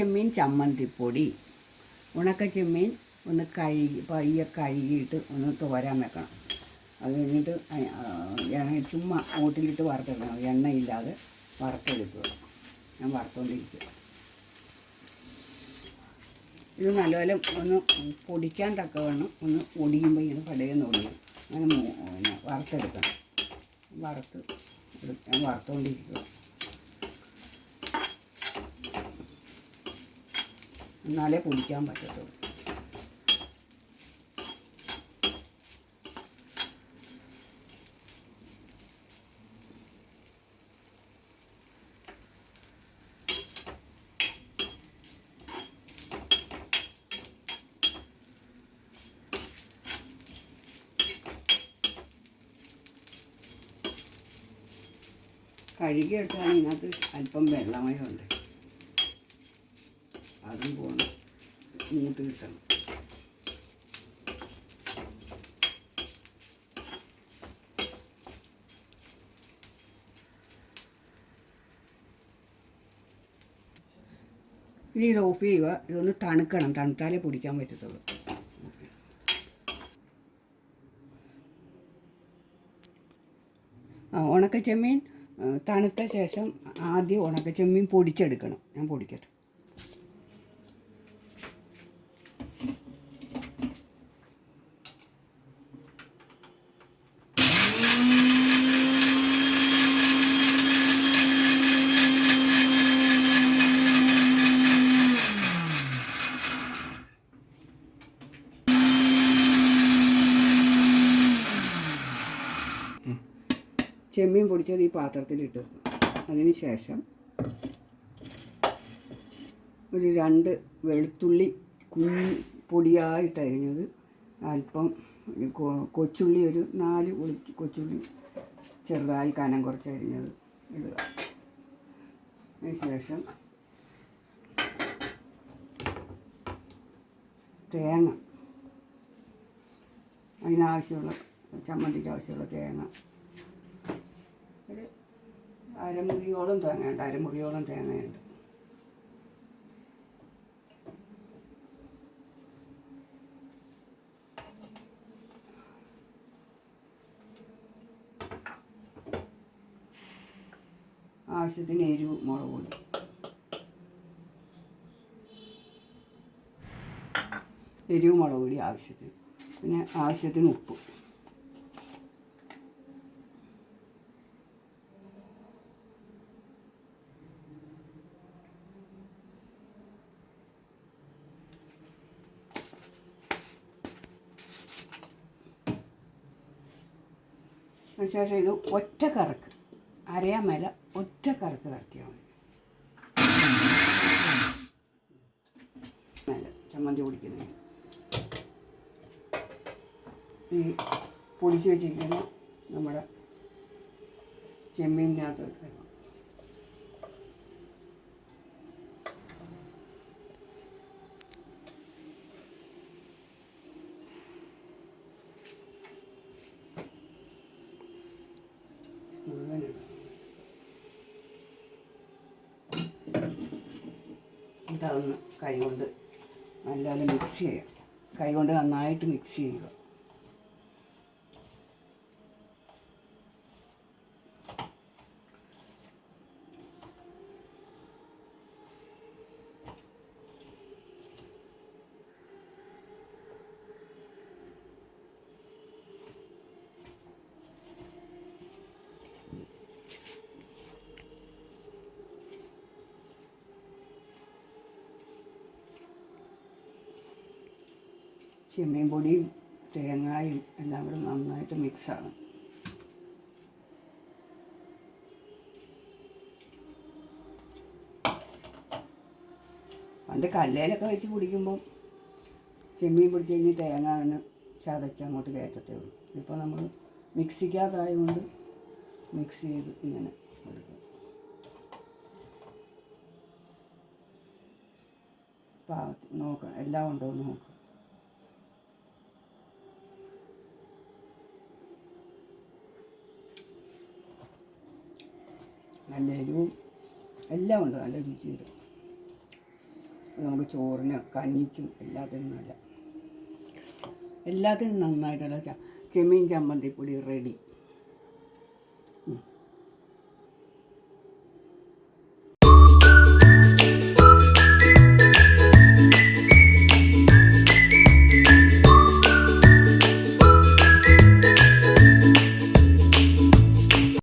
ചെമ്മീൻ ചമ്മന്തിപ്പൊടി. ചെമ്മീൻ ഒന്ന് പയ്യെ കഴുകിയിട്ട് ഒന്ന് തോരാൻ വെക്കണം. അത് കഴിഞ്ഞിട്ട് ചുമ്മാ ഓട്ടിലിട്ട് വറുത്തെടുക്കണം, എണ്ണയില്ലാതെ വറുത്തെടുക്കുക. ഞാൻ വറുത്തുകൊണ്ടിരിക്കുക. ഇത് നല്ലപോലെ ഒന്ന് പൊടിക്കാൻ തക്കവണ്ണം ഒന്ന് ഒടിയുമ്പോൾ ഇങ്ങനെ പടയെന്ന് ഒടിയും. അങ്ങനെ വറുത്തെടുക്കണം. ഞാൻ വറുത്തുകൊണ്ടിരിക്കുക. എന്നാലേ പൊടിക്കാൻ പറ്റത്തുള്ളൂ. കഴുകിയെടുത്താൽ ഇതിനകത്ത് അല്പം വെള്ളമയമുണ്ട്, അതും പോകണം, മൂത്ത് കിട്ടണം. ഇനി ഇത് ഓഫ് ചെയ്യുക. ഇതൊന്ന് തണുക്കണം, തണുത്താലേ പൊടിക്കാൻ പറ്റത്തുള്ളൂ. ഉണക്കച്ചെമ്മീൻ തണുത്ത ശേഷം ആദ്യം ഉണക്കച്ചെമ്മീൻ പൊടിച്ചെടുക്കണം. ഞാൻ പൊടിക്കട്ടെ. ചെമ്മീൻ പൊടിച്ചത് ഈ പാത്രത്തിലിട്ട് അതിന് ശേഷം ഒരു 2 വെളുത്തുള്ളി പൊടിയായിട്ട് അരിഞ്ഞത്, അല്പം കൊച്ചുള്ളി, ഒരു 4 കൊച്ചുള്ളി ചെറുതായി കനം കുറച്ച് അരിഞ്ഞത് ഇടുക. അതിന് ശേഷം തേങ്ങ, അതിനാവശ്യമുള്ള ചമ്മന്തിക്ക് ആവശ്യമുള്ള തേങ്ങ, ഒരു അരമുറിയോളം തേങ്ങയുണ്ട്. ആവശ്യത്തിന് എരിവ്, മുളക് പൊടി, മുളക് പൊടി ആവശ്യത്തിന്, പിന്നെ ആവശ്യത്തിന് ഉപ്പ്. അതിനുശേഷം ഇത് ഒറ്റ കറക്ക്, അരയാൻ മേല, ഒറ്റ കറക്ക് കറക്കിയാൽ മതി. മേലെ ചമ്മന്തി പൊടിക്കുന്നതിന് ഈ പൊടിച്ച് വെച്ചിരിക്കുന്ന നമ്മുടെ ചെമ്മീനകത്ത് വെക്കണം. എന്നിട്ടതൊന്ന് കൈകൊണ്ട് നല്ലപോലെ മിക്സ് ചെയ്യാം. കൈകൊണ്ട് നന്നായിട്ട് മിക്സ് ചെയ്യുക. ചെമ്മീൻ പൊടിയും തേങ്ങയും എല്ലാം കൂടെ നന്നായിട്ട് മിക്സാണ്. പണ്ട് കല്ലേലൊക്കെ വെച്ച് കുടിക്കുമ്പം ചെമ്മീൻ പൊടിച്ച് കഴിഞ്ഞ് തേങ്ങ അതിന് ചതച്ച് അങ്ങോട്ട് കയറ്റത്തേ ഉള്ളൂ. ഇപ്പോൾ നമ്മൾ മിക്സിക്കകത്തായതുകൊണ്ട് മിക്സ് ചെയ്ത് ഇങ്ങനെ എടുക്കും. പാകത്തിന് നോക്കണം, എല്ലാം ഉണ്ടോ എന്ന് നോക്കുക. നല്ല എരിവും എല്ലാം ഉണ്ട്, നല്ല രുചി വരും. നമുക്ക് ചോറിന് കഞ്ഞിക്കും എല്ലാത്തിനും എല്ലാത്തിനും നന്നായിട്ടുള്ള ചെമ്മീൻ ചമ്മന്തിപ്പൊടി റെഡി.